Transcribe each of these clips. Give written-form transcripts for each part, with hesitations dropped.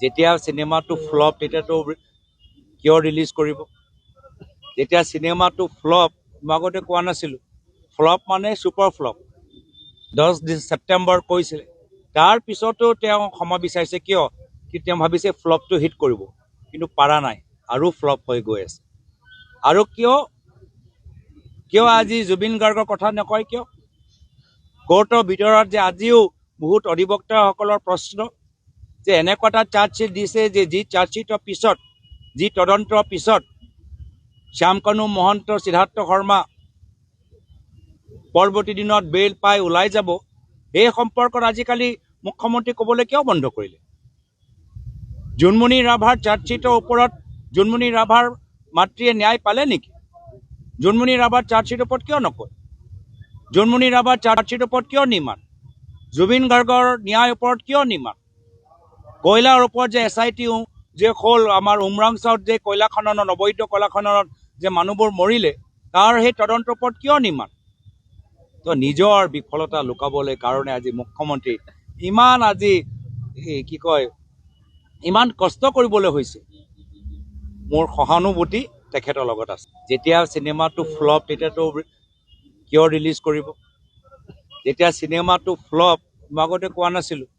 যেতিয়া চিনেমাটো ফ্লপ তেতিয়াতো কিয় ৰিলিজ কৰিব? যেতিয়া চিনেমাটো ফ্লপ, মই আগতে কোৱা নাছিলোঁ, ফ্লপ মানে ছুপাৰ ফ্লপ। 10 ছেপ্টেম্বৰ কৈছিলে, তাৰ পিছতো তেওঁ ক্ষমা বিচাৰিছে। কিয়? কি তেওঁ ভাবিছে ফ্লপটো হিট কৰিব, কিন্তু পাৰা নাই, আৰু ফ্লপ হৈ গৈ আছে। আৰু কিয় আজি জুবিন গাৰ্গৰ কথা নকয় কিয়? কোৰ্টৰ ভিতৰত যে আজিও বহুত অধিবক্তাসকলৰ প্ৰশ্ন যে এনেকুৱা এটা চাৰ্জশ্বিট দিছে যে যি চাৰ্জশ্বিটৰ পিছত, যি তদন্তৰ পিছত শ্যামকানু মহন্ত, সিদ্ধাৰ্থ শৰ্মা পৰৱৰ্তী দিনত বেইল পাই ওলাই যাব, এই সম্পৰ্কত আজিকালি মুখ্যমন্ত্ৰী ক'বলৈ কিয় বন্ধ কৰিলে? জোনমণি ৰাভাৰ চাৰ্জশ্বিটৰ ওপৰত জোনমণি ৰাভাৰ মাতৃয়ে ন্যায় পালে নেকি? জোনমণি ৰাভাৰ চাৰ্জশ্বিটৰ ওপৰত কিয় নকয়? জোনমণি ৰাভাৰ চাৰ্জশ্বিটৰ ওপৰত কিয় নিমান? জুবিন গাৰ্গৰ ন্যায়ৰ ওপৰত কিয় নিমান? কয়লাৰ ওপৰত যে SIT যে হ'ল, আমাৰ উমৰাংচাত যে কয়লা খননত, অবৈধ কয়লা খননত যে মানুহবোৰ মৰিলে, তাৰ সেই তদন্তৰ ওপৰত কিয় নিমান? তো নিজৰ বিফলতা লুকাবলৈ কাৰণে আজি মুখ্যমন্ত্ৰী ইমান ইমান কষ্ট কৰিবলৈ হৈছে। মোৰ সহানুভূতি তেখেতৰ লগত আছে। যেতিয়া চিনেমাটো ফ্লপ তেতিয়াতো কিয় ৰিলিজ কৰিব? যেতিয়া চিনেমাটো ফ্লপ, মই আগতে কোৱা নাছিলোঁ,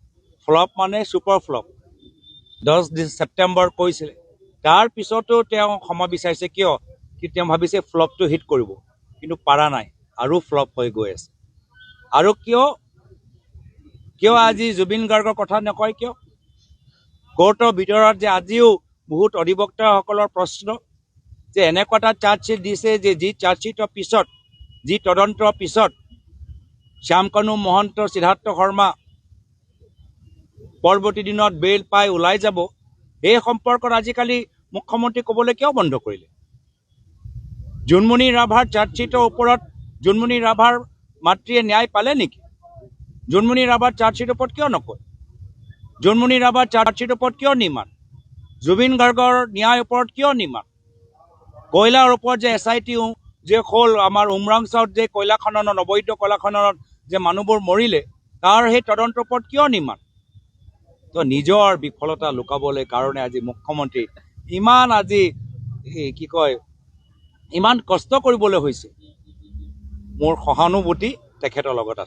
ফ্লপ মানে ছুপাৰ ফ্লপ। 10 ছেপ্টেম্বৰ কৈছিলে, তাৰ পিছতো তেওঁ ক্ষমা বিচাৰিছে। কিয়? কি তেওঁ ভাবিছে ফ্লপটো হিট কৰিব, কিন্তু পাৰা নাই, আৰু ফ্লপ হৈ গৈ আছে। আৰু কিয় আজি জুবিন গাৰ্গৰ কথা নকয় কিয়? কোৰ্টৰ ভিতৰত যে আজিও বহুত অধিবক্তাসকলৰ প্ৰশ্ন যে এনেকুৱা এটা চাৰ্জশ্বিট দিছে যে যি চাৰ্জশ্বিটৰ পিছত, যি তদন্তৰ পিছত শ্যামকানু মহন্ত, সিদ্ধাৰ্থ শৰ্মা পৰৱৰ্তী দিনত বেইল পাই ওলাই যাব, এই সম্পৰ্কত আজিকালি মুখ্যমন্ত্ৰী ক'বলৈ কিয় বন্ধ কৰিলে? জোনমণি ৰাভাৰ চাৰ্জশ্বিটৰ ওপৰত জোনমণি ৰাভাৰ মাতৃয়ে ন্যায় পালে নেকি? জোনমণি ৰাভাৰ চাৰ্জশ্বিটৰ ওপৰত কিয় নকয়? জোনমণি ৰাভাৰ চাৰ্জশ্বিটৰ ওপৰত কিয় নিমান? জুবিন গাৰ্গৰ ন্যায়ৰ ওপৰত কিয় নিমান? কয়লাৰ ওপৰত যে SIT যে হ'ল, আমাৰ উমৰাংচাত যে কয়লা খননত, অবৈধ কয়লা খননত যে মানুহবোৰ মৰিলে, তাৰ সেই তদন্তৰ ওপৰত কিয় নিমান? তো নিজৰ বিফলতা লুকাবলৈ কাৰণে আজি মুখ্যমন্ত্ৰী ইমান ইমান কষ্ট কৰিবলৈ হৈছে। মোৰ সহানুভূতি তেখেতৰ লগত আছে।